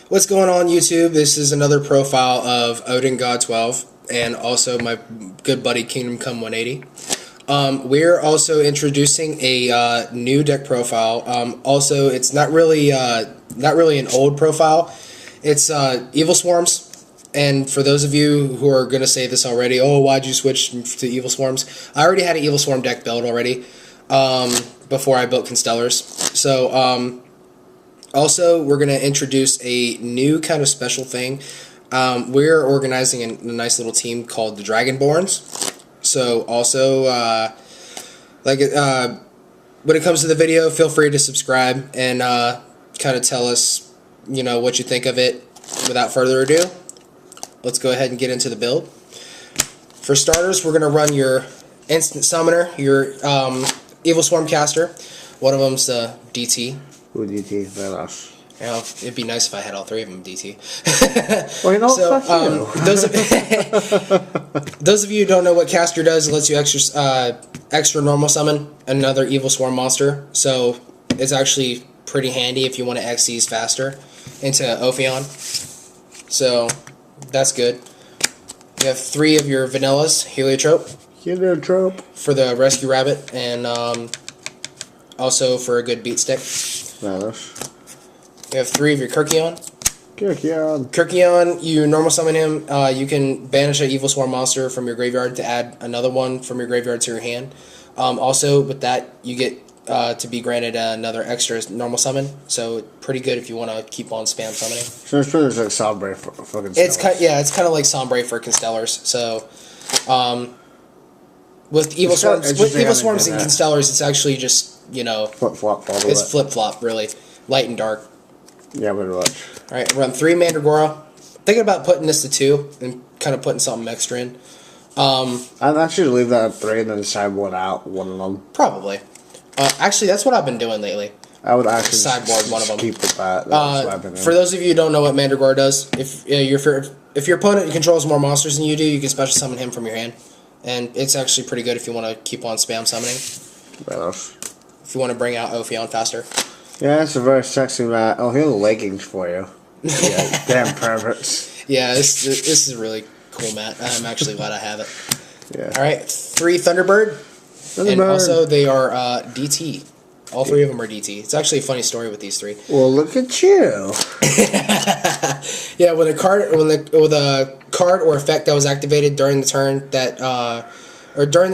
What's going on, YouTube? This is another profile of Odin God 12 and also my good buddy Kingdom Come 180. We're also introducing a new deck profile. Also, it's not really an old profile. It's Evilswarms. And for those of you who are going to say this already, oh, why'd you switch to Evilswarms? I already had an Evilswarm deck built already before I built Constellars. So, also, we're going to introduce a new kind of special thing. We're organizing a nice little team called the Dragonborns. So, also, when it comes to the video, feel free to subscribe and kind of tell us, what you think of it. Without further ado, let's go ahead and get into the build. For starters, we're going to run your instant summoner, your Evilswarm caster. One of them's DT. Ooh, DT, very nice. It'd be nice if I had all three of them DT. Well, so, those of you who don't know what caster does, it lets you extra normal summon another Evilswarm monster. So it's actually pretty handy if you want to X these faster into Ophion. So that's good. You have 3 of your vanillas, Heliotrope. Heliotrope. For the Rescue Rabbit, and also for a good beat stick. Nice. You have 3 of your Kirkion. Kirkion, you normal summon him. You can banish an Evilswarm monster from your graveyard to add another one from your graveyard to your hand. Also, with that, you get to be granted another extra normal summon. So, pretty good if you want to keep on spam summoning. So it's pretty much like Sombre for Constellars. It's kind of like Sombre for Constellars. So, with Evilswarms and Constellars, it's actually just, flip-flop all the way. It's flip-flop, really. Light and dark. Yeah, pretty much. Alright, run 3 Mandragora. Thinking about putting this to 2 and kind of putting something extra in. I'd actually leave that at 3 and then sideboard out one of them. Probably. Actually, that's what I've been doing lately. I would actually sideboard one of them. Keep with that. For those of you who don't know what Mandragora does, if your opponent controls more monsters than you do, you can special summon him from your hand. And it's actually pretty good if you want to keep on spam summoning. If you want to bring out Ophion faster. Yeah, it's a very sexy mat. Oh, here are the leggings for you. Yeah, damn perverts. Yeah, this is a really cool mat. I'm actually glad I have it. Yeah. Alright, 3 Thunderbird. And also they are DT. All 3 of them are DT. It's actually a funny story with these 3. Well, look at you. Yeah, with a card or effect that was activated during the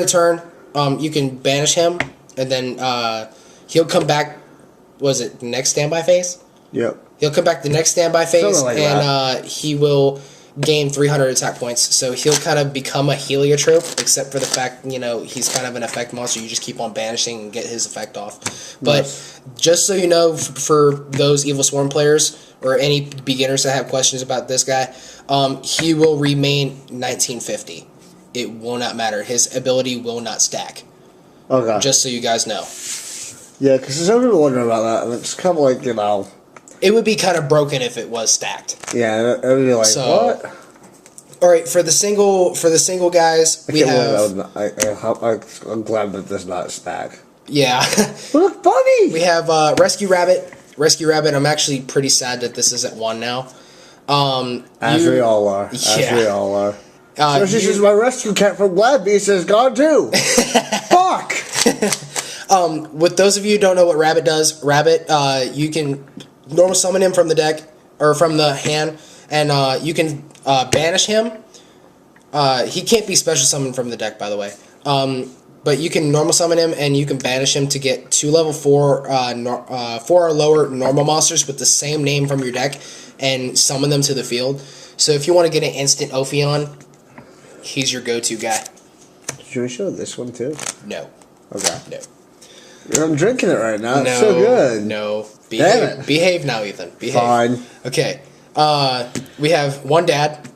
turn you can banish him, and then he'll come back. Was it the next standby phase? Yep. He'll come back the next standby phase, like he will gain 300 attack points. So he'll kind of become a heliotrope, except for the fact, he's kind of an effect monster. You just keep on banishing and get his effect off. But just so you know, for those Evilswarm players or any beginners that have questions about this guy, he will remain 1950. It will not matter. His ability will not stack. Okay. Just so you guys know. Yeah, because some people wondering about that, and it's kind of like, It would be kind of broken if it was stacked. Yeah, it would be like, what? All right, for the single guys, we have. I'm glad that there's not a stack. Yeah. Look, buddy. We have Rescue Rabbit. Rescue Rabbit. I'm actually pretty sad that this is at 1 now. As we all are. Yeah. As we all are. So she says, my rescue cat from Glad Beast is gone too. Fuck. With those of you who don't know what Rabbit does, Rabbit, you can normal summon him from the deck, or from the hand, and you can banish him. He can't be special summoned from the deck, by the way. But you can normal summon him, and you can banish him to get 2 level 4 or lower normal monsters with the same name from your deck, and summon them to the field. So if you want to get an instant Ophion, he's your go-to guy. Should we show this one too? No. Okay. No. I'm drinking it right now. It's so good. No. Behave now, Ethan. Behave. Fine. Okay. We have 1 Dad.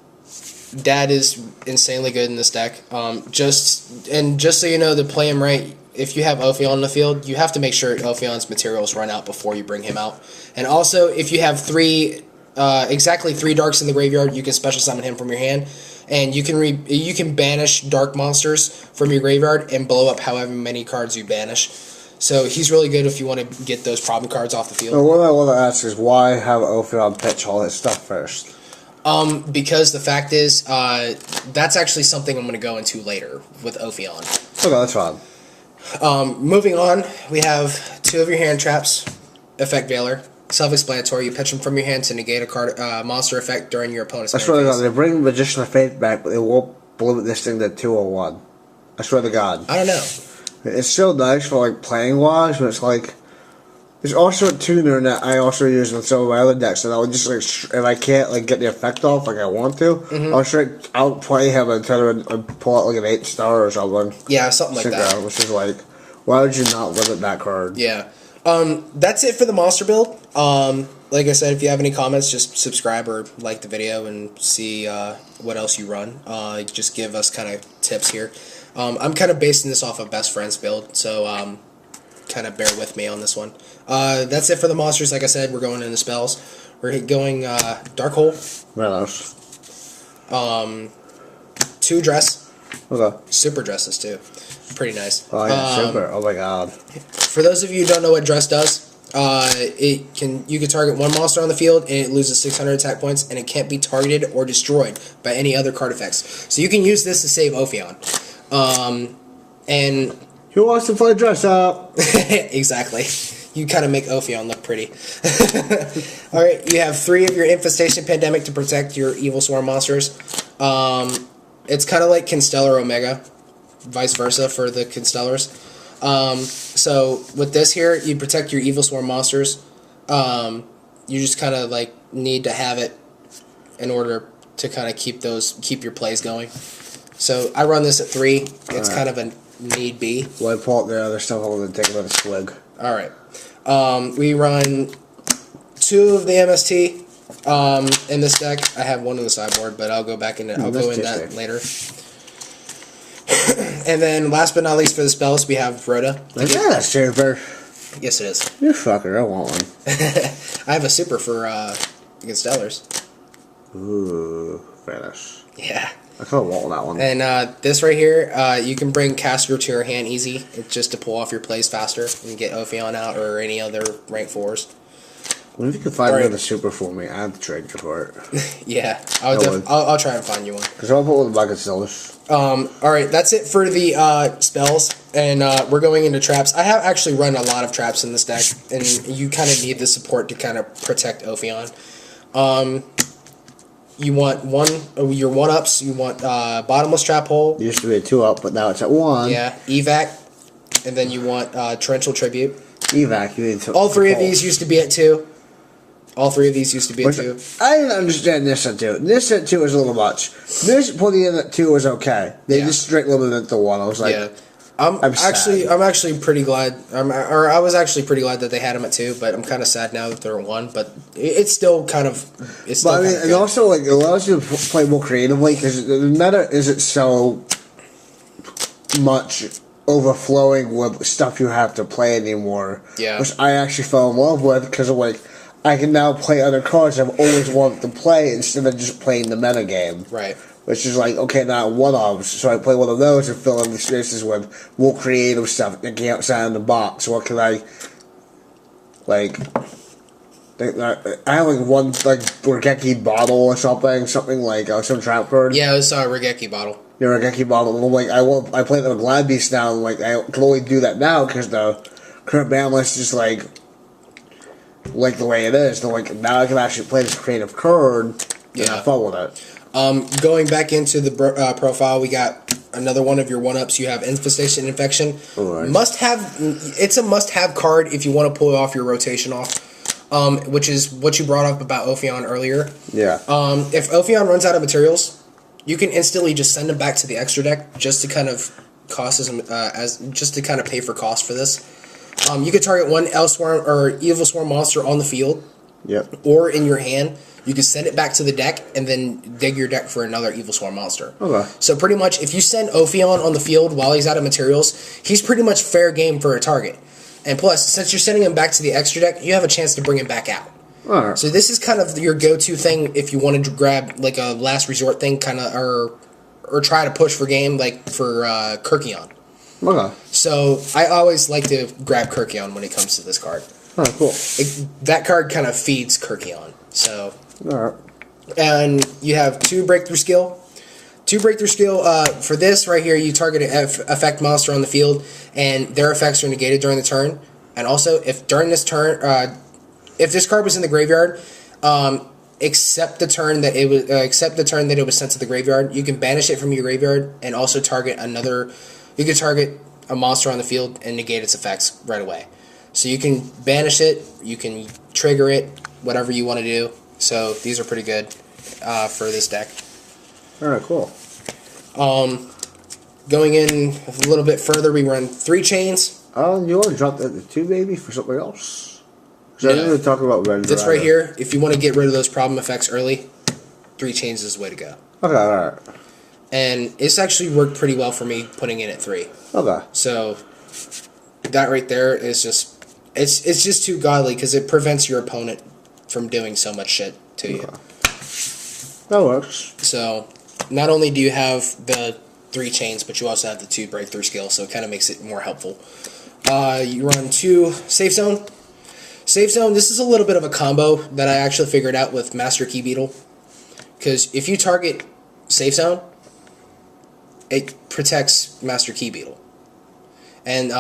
Dad is insanely good in this deck. Just so you know, to play him right, if you have Ophion on the field, you have to make sure Ophion's materials run out before you bring him out. And also, if you have exactly 3 darks in the graveyard, you can special summon him from your hand. And you can banish dark monsters from your graveyard and blow up however many cards you banish. So he's really good if you want to get those problem cards off the field. Well, what I want to ask is why have Ophion pitch all his stuff first? Because the fact is, that's actually something I'm going to go into later with Ophion. Okay, that's fine. Moving on, we have 2 of your hand traps. Effect Veiler. Self-explanatory. You pitch them from your hand to negate a card monster effect during your opponent's I swear to God, they bring Magician of Faith back, but they won't limit this thing to 201. I swear to God. I don't know. It's so nice for like playing wise, but it's like there's also a tuner that I also use in some of my other decks, and I would just like if I can't like get the effect off like I want to, I'll straight outplay him and try to pull out like an 8-star or something. Yeah, something like that. Which is like, why would you not limit that card? Yeah. That's it for the monster build. Like I said, if you have any comments, just subscribe or like the video and see what else you run. Just give us kind of tips here. I'm kind of basing this off of Best Friends build, so kind of bear with me on this one. That's it for the monsters. Like I said, we're going into spells. We're going Dark Hole. What else? 2 dress. Okay. Super dresses too. Pretty nice. Oh yeah, super. Oh my God. For those of you who don't know what dress does, you can target 1 monster on the field and it loses 600 attack points, and it can't be targeted or destroyed by any other card effects. So you can use this to save Ophion. And who wants to play dress up? exactly. You kind of make Ophion look pretty. Alright, you have 3 of your Infestation Pandemic to protect your Evilswarm monsters. It's kind of like Constellar Omega, vice versa for the Constellars. So with this here, you protect your Evilswarm monsters. You just kind of like need to have it in order to kind of keep your plays going. So I run this at 3. It's kind of a need be. Well, I pull out the other stuff. I'm going to take another swig. All right. We run 2 of the MST in this deck. I have 1 in the sideboard, but I'll go back in. I'll go in that later. And then, last but not least, for the spells, we have Rhoda. Is that a super? Yes, it is. You fucker, I want one. I have a super for Constellars. Ooh, vanish. Yeah. I kind of want that one. And this right here, you can bring Caster to your hand easy, just to pull off your plays faster and get Ophion out or any other rank 4s. What if you could find another super for me? I have to trade you for it. Yeah, I'll try and find you one. Because I'll put one of the Constellars. Alright, that's it for the spells, and we're going into traps. I have actually run a lot of traps in this deck, and you kind of need the support to kind of protect Ophion. You want your 1-ups, you want Bottomless Trap Hole. It used to be a 2-up, but now it's at 1. Yeah, Evac, and then you want Torrential Tribute. Evac, you need to... All 3 of these used to be at 2. All 3 of these used to be at 2. I didn't understand this at 2. This at 2 was a little much. This putting in at 2 was okay. They just straight limited it to 1. I was like, yeah. I'm actually pretty glad. I was actually pretty glad that they had them at 2, but I'm kind of sad now that they're at 1. But it's still kind of. It's still. But I mean, and also like it allows you to play more creatively because the meta isn't so much overflowing with stuff you have to play anymore. Yeah. Which I actually fell in love with because of like. I can now play other cards I've always wanted to play instead of just playing the meta game. Right. Which is like, okay, now 1-offs. So I play one of those and fill in the spaces with more creative stuff, thinking outside of the box. What can I, like, I have like one, like, Regeki bottle or something like, some trap card. Yeah, I saw a Regeki bottle. Yeah, Regeki bottle. And I'm like, I play the Glad Beast now, and like, I can only do that now because the current ban list is like the way it is. So like, now I can actually play this creative card and have fun with it. Going back into the profile, we got another one of your 1-ups. You have Infestation Infection. Right. It's a must-have card if you want to pull off your rotation off, which is what you brought up about Ophion earlier. Yeah. If Ophion runs out of materials, you can instantly just send him back to the extra deck just to kind of just to kind of pay for cost for this. You could target 1 Evilswarm or Evilswarm monster on the field, or in your hand. You can send it back to the deck and then dig your deck for another Evilswarm monster. Okay. So pretty much, if you send Ophion on the field while he's out of materials, he's pretty much fair game for a target. And plus, since you're sending him back to the extra deck, you have a chance to bring him back out. Alright. So this is kind of your go-to thing if you wanted to grab like a last resort thing, kind of, or try to push for game like for Kirkion. Okay. So I always like to grab Kirkion when it comes to this card. Alright, cool. That card kind of feeds Kirkion. So, Alright. and you have 2 breakthrough skill. 2 breakthrough skill. For this right here, you target an effect monster on the field, and their effects are negated during the turn. And also, if during this turn, if this card was in the graveyard, except the turn that it was sent to the graveyard, you can banish it from your graveyard and also target another. You can target a monster on the field and negate its effects right away. So you can banish it, you can trigger it, whatever you want to do. So these are pretty good for this deck. Alright, cool. Going in a little bit further, we run 3 chains. You want to drop that to 2 maybe for something else? No. I didn't even talk about Red This right here, if you want to get rid of those problem effects early, 3 chains is the way to go. Okay, alright. And it's actually worked pretty well for me putting in at 3. Okay. So that right there is just it's just too godly because it prevents your opponent from doing so much shit to you. That works. So not only do you have the 3 chains, but you also have the 2 breakthrough skills, so it kind of makes it more helpful. You run 2 safe zone. Safe zone, this is a little bit of a combo that I actually figured out with Master Key Beetle. Because if you target safe zone, it protects Master Key Beetle. And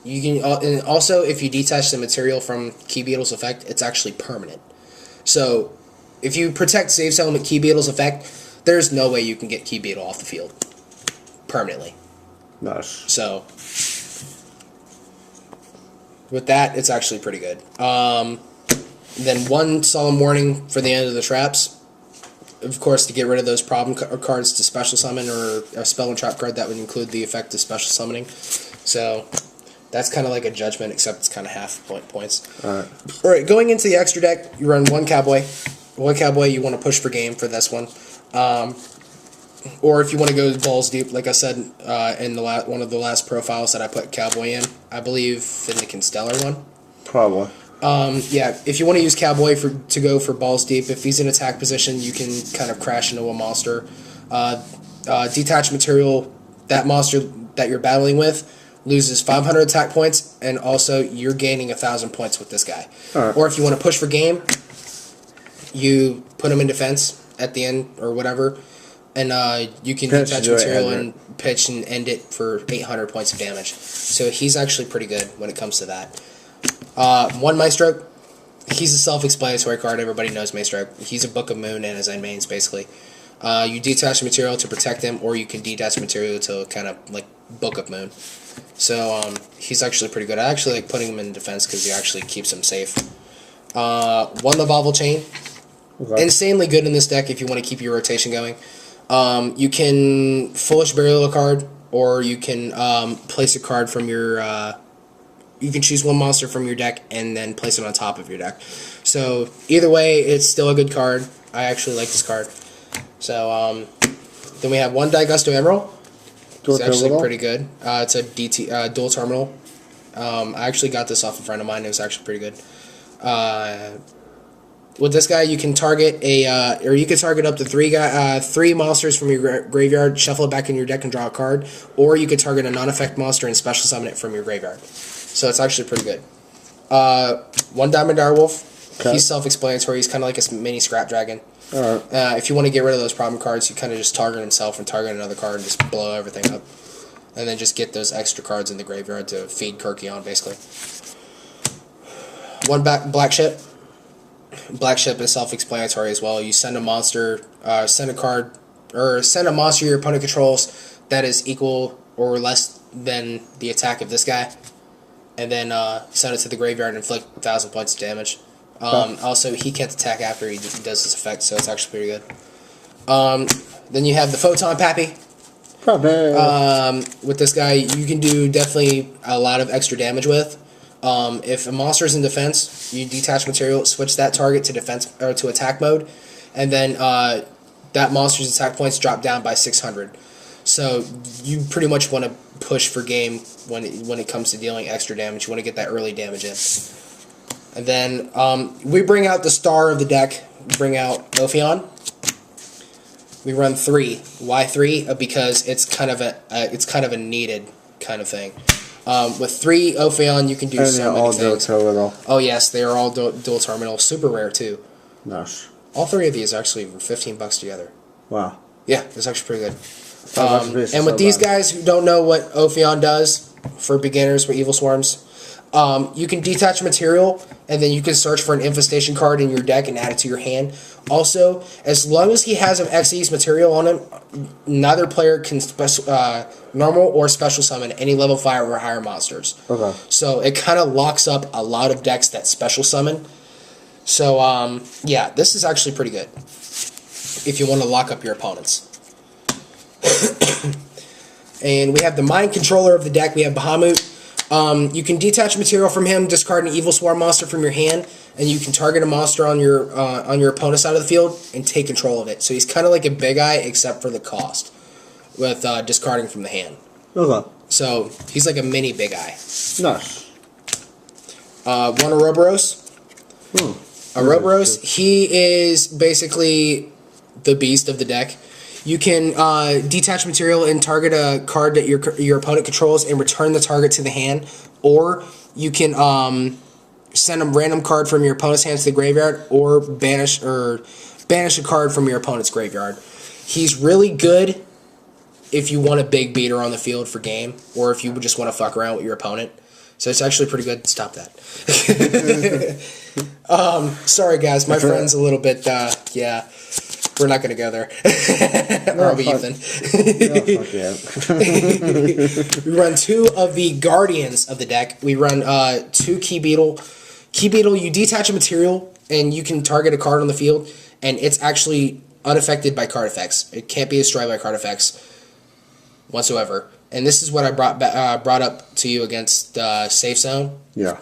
you can and also if you detach the material from Key Beetle's effect, it's actually permanent. So if you protect safe zone with Key Beetle's effect, there's no way you can get Key Beetle off the field permanently. Nice. So with that, it's actually pretty good. Then 1 solemn warning for the end of the traps. Of course, to get rid of those problem cards to special summon, or a spell and trap card that would include the effect of special summoning. So that's kind of like a judgment, except it's kind of half points. Alright, going into the extra deck, you run 1 cowboy. 1 cowboy, you want to push for game for this one. Or if you want to go balls deep, like I said in the one of the last profiles that I put cowboy in, I believe in the Constellar one. Probably. Yeah, if you want to use cowboy to go for balls deep, if he's in attack position, you can kind of crash into a monster. Detach material, that monster that you're battling with loses 500 attack points, and also you're gaining 1,000 points with this guy. Right. Or if you want to push for game, you put him in defense at the end or whatever, and you can detach material and pitch and end it for 800 points of damage. So he's actually pretty good when it comes to that. 1 Maestro, he's a self-explanatory card. Everybody knows Maestro. He's a Book of Moon and his end mains, basically. You detach material to protect him, or you can detach material to kind of like Book of Moon. So he's actually pretty good. I actually like putting him in defense because he actually keeps him safe. 1 Lavalval Chain. Okay. Insanely good in this deck if you want to keep your rotation going. You can Foolish Burial a card, or you can place a card from your... you can choose 1 monster from your deck and then place it on top of your deck. So either way, it's still a good card. I actually like this card. So then we have 1 Digusto Emerald. It's actually pretty good. It's a dual terminal. I actually got this off a friend of mine. It was actually pretty good. With this guy, you can target or you can target up to 3 monsters from your graveyard, shuffle it back in your deck and draw a card, or you could target a non-effect monster and special summon it from your graveyard. So it's actually pretty good. 1 Diamond Direwolf. Okay. He's self-explanatory. He's kind of like a mini Scrap Dragon. Alright. If you want to get rid of those problem cards, you kind of just target himself and target another card and just blow everything up. And then just get those extra cards in the graveyard to feed Kirkion, basically. 1 Black Ship. Black Ship is self-explanatory as well. You send a monster, send a card, or send a monster your opponent controls that is equal or less than the attack of this guy, and then send it to the graveyard and inflict 1,000 points of damage. Also, he can't attack after he does this effect, so it's actually pretty good. Then you have the Photon Pappy. With this guy, you can do definitely a lot of extra damage with. If a monster is in defense, you detach material, switch that target to defense or to attack mode, and then that monster's attack points drop down by 600. So you pretty much want to push for game when it comes to dealing extra damage. You want to get that early damage in. And then we bring out the star of the deck. We bring out Ophion. We run 3. Why 3? Because it's kind of a needed kind of thing. With 3 Ophion, you can do so many things. Terminal. Oh yes, they are all dual terminal. Super rare too. Nice. All 3 of these actually were $15 together. Wow. Yeah, it's actually pretty good. And with these guys who don't know what Ophion does, for beginners with Evilswarms, you can detach material, and then you can search for an infestation card in your deck and add it to your hand. Also, as long as he has an Xyz material on him, neither player can normal or special summon any level 5 or higher monsters. Okay. So it kind of locks up a lot of decks that special summon. So, yeah, this is actually pretty good if you want to lock up your opponents. And we have the Mind Controller of the deck. We have Bahamut. You can detach material from him, discard an Evilswarm monster from your hand, and you can target a monster on your opponent's side of the field and take control of it. So he's kind of like a Big Eye, except for the cost, with discarding from the hand. Okay. So he's like a mini Big Eye. Nice. One Ouroboros. Ouroboros, he is basically the beast of the deck. You can detach material and target a card that your opponent controls and return the target to the hand, or you can send a random card from your opponent's hand to the graveyard, or banish a card from your opponent's graveyard. He's really good if you want a big beater on the field for game, or if you just want to fuck around with your opponent. So it's actually pretty good. Stop that. Sorry guys, my friend's a little bit yeah. We're not going to go there. Or be Ethan. We run 2 of the Guardians of the deck. We run 2 Key Beetle. Key Beetle, you detach a material, and you can target a card on the field, and it's actually unaffected by card effects. It can't be destroyed by card effects whatsoever. And this is what I brought up to you against Safe Zone. Yeah.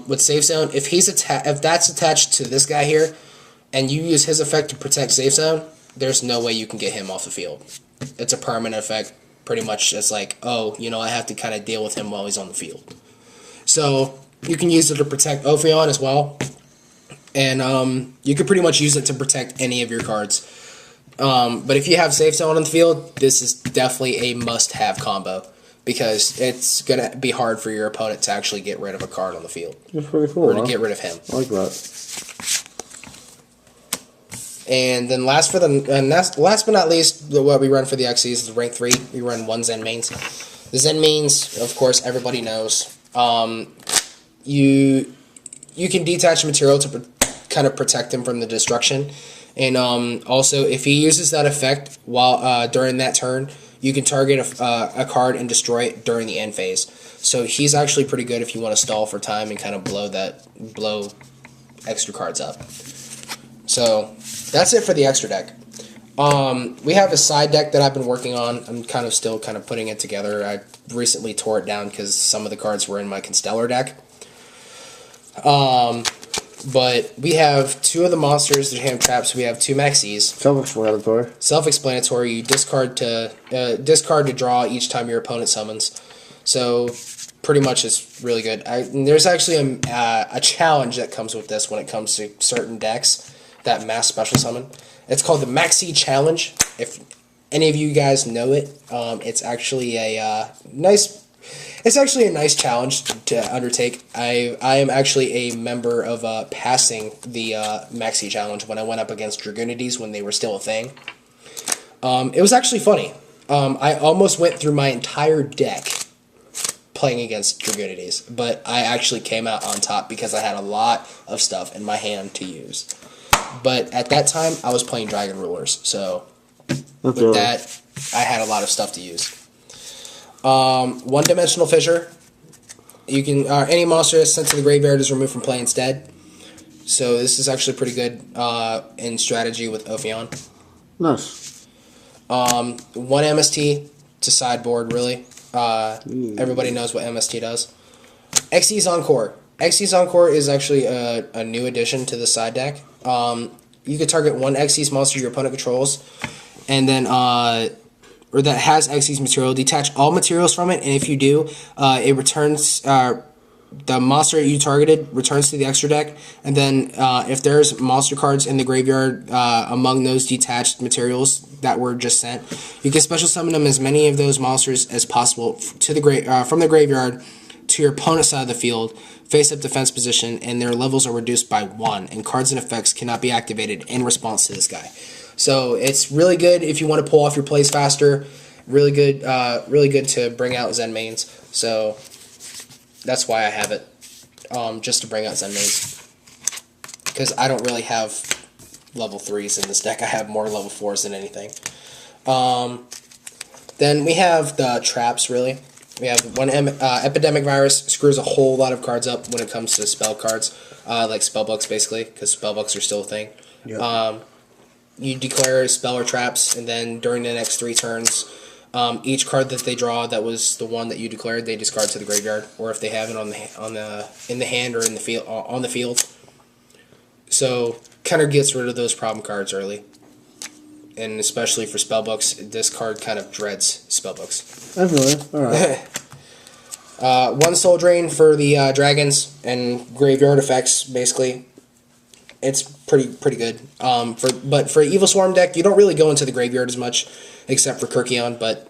With Safe Zone, if that's attached to this guy here, and you use his effect to protect Safe Zone, there's no way you can get him off the field. It's a permanent effect, pretty much just like, oh, I have to kind of deal with him while he's on the field. So you can use it to protect Ophion as well, and you can pretty much use it to protect any of your cards. But if you have Safe Zone on the field, this is definitely a must-have combo, because it's going to be hard for your opponent to actually get rid of a card on the field. That's pretty cool, or to get rid of him. I like that. And then last but not least, what we run for the Xyz is rank 3. We run 1 Zen Mains. The Zen Mains, of course, everybody knows. You can detach material to kind of protect him from the destruction. And also, if he uses that effect while during that turn, you can target a card and destroy it during the end phase. So he's actually pretty good if you want to stall for time and kind of blow extra cards up. So that's it for the extra deck. We have a side deck that I've been working on. I'm still putting it together. I recently tore it down because some of the cards were in my Constellar deck. But we have 2 of the monsters, the Ham Traps. We have 2 Maxis. Self-explanatory. Self-explanatory. You discard to draw each time your opponent summons. So pretty much it's really good. There's actually a challenge that comes with this when it comes to certain decks that mass special summon. It's called the Maxi Challenge. If any of you guys know it, it's actually a nice challenge to undertake. I am actually a member of passing the Maxi Challenge when I went up against Dragonides when they were still a thing. It was actually funny. I almost went through my entire deck playing against Dragonides, but I actually came out on top because I had a lot of stuff in my hand to use. But at that time, I was playing Dragon Rulers, so with that, I had a lot of stuff to use. One-dimensional Fissure. You can any monster that's sent to the graveyard is removed from play instead. So this is actually pretty good in strategy with Ophion. Nice. 1 MST to sideboard, really. Everybody knows what MST does. Xyz Encore. Xyz Encore is actually a new addition to the side deck. You can target 1 Xyz monster your opponent controls, and then or that has Xyz material. Detach all materials from it, and if you do, it returns the monster you targeted returns to the extra deck, and then if there's monster cards in the graveyard among those detached materials that were just sent, you can special summon them as many of those monsters as possible to the from the graveyard to your opponent's side of the field, face up defense position, and their levels are reduced by 1, and cards and effects cannot be activated in response to this guy. So it's really good if you want to pull off your plays faster. Really good to bring out Zen mains. So that's why I have it, just to bring out Zen mains. Because I don't really have level 3s in this deck. I have more level 4s than anything. Then we have the traps, really. We have one Epidemic Virus, screws a whole lot of cards up when it comes to spell cards, like spellbooks basically, because spellbooks are still a thing. Yep. You declare spell or traps, and then during the next 3 turns, each card that they draw that was the one that you declared, they discard to the graveyard, or if they have it in the hand or in the field on the field. So kind of gets rid of those problem cards early. And especially for spellbooks, this card kind of dreads spellbooks. I feel it. All right. 1 soul drain for the dragons and graveyard effects. Basically, it's pretty good. But for Evilswarm deck, you don't really go into the graveyard as much, except for Kirkion. But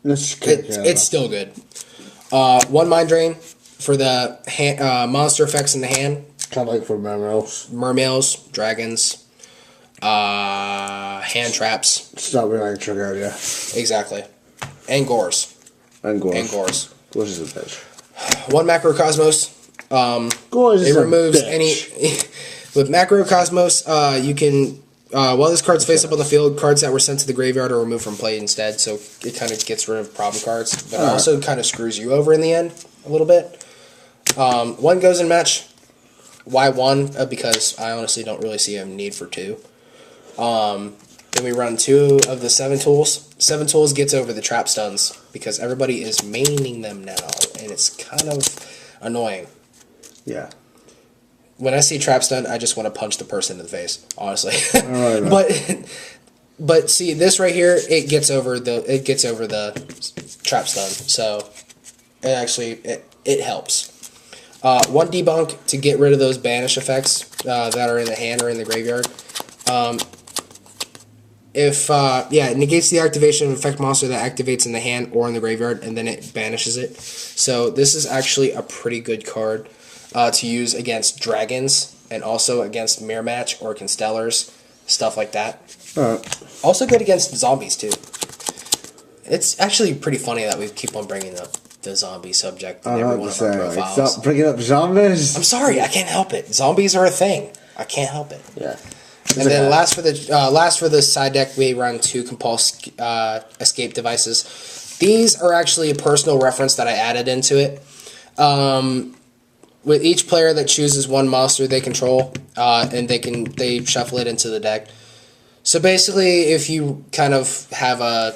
it's still good. 1 mind drain for the monster effects in the hand. Kind of like for mermails, dragons. Hand traps. It's not really like trigger, yeah. Exactly. And Gores. Gores is a bitch. 1 Macrocosmos. Gores is it removes a bitch. any with Macrocosmos, you can while this card's face up on the field, cards that were sent to the graveyard are removed from play instead, so it kind of gets rid of problem cards, but also kind of screws you over in the end a little bit. 1 goes in match. Why 1? Because I honestly don't really see a need for 2. Then we run 2 of the 7 tools. 7 tools gets over the trap stuns because everybody is maining them now, and it's kind of annoying. Yeah. When I see trap stun, I just want to punch the person in the face, honestly. But see, this right here, it gets over the trap stun, so it helps. 1 debunk to get rid of those banish effects that are in the hand or in the graveyard. It negates the activation of effect monster that activates in the hand or in the graveyard, and then it banishes it. So this is actually a pretty good card to use against dragons and also against mirror match or constellars, stuff like that. Also good against zombies too. It's actually pretty funny that we keep on bringing up the zombie subject in every one of our profiles. Stop bringing up zombies. I'm sorry, I can't help it. Zombies are a thing. I can't help it. Yeah. And then last for the side deck, we run 2 compulse escape devices. These are actually a personal reference that I added into it. With each player that chooses 1 monster they control, and they shuffle it into the deck. So basically, if you kind of have a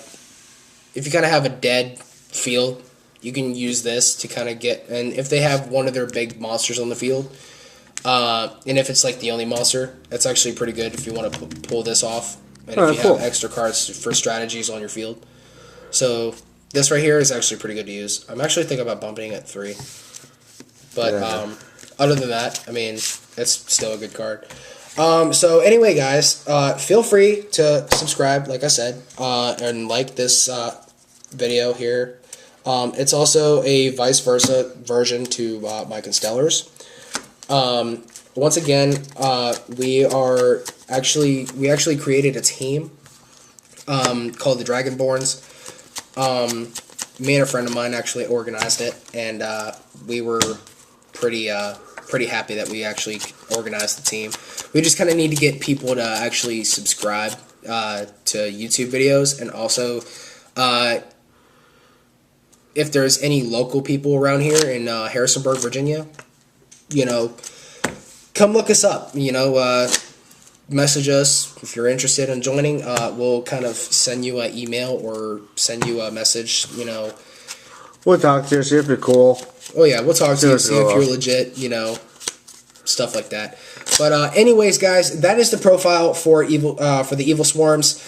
dead field, you can use this to kind of get, and if they have one of their big monsters on the field, and if it's like the only monster, that's actually pretty good if you want to pull this off, and if you have extra cards for strategies on your field. So this right here is actually pretty good to use. I'm actually thinking about bumping it 3, but other than that, I mean, it's still a good card. So anyway, guys, feel free to subscribe, like I said, and like this video here. It's also a vice versa version to my Constellars. Once again, we actually created a team called the Dragonborns. Me and a friend of mine actually organized it, and we were pretty happy that we actually organized the team. We just kind of need to get people to actually subscribe to YouTube videos, and also if there's any local people around here in Harrisonburg, Virginia, come look us up. Message us if you're interested in joining. We'll kind of send you an email or send you a message. We'll talk to you, see if you're cool. Oh yeah, we'll talk to you, see if you're legit. Stuff like that. But anyways, guys, that is the profile for the Evilswarms.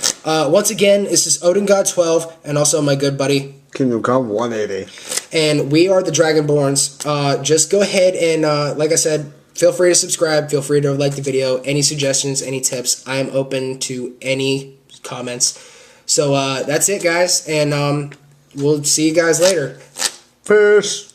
Once again, this is Odin God 12, and also my good buddy Kingdom Come 180. and we are the Dragonborns. Just go ahead and, like I said, feel free to subscribe. Feel free to like the video. Any suggestions, any tips, I am open to any comments. So that's it, guys, and we'll see you guys later. Peace.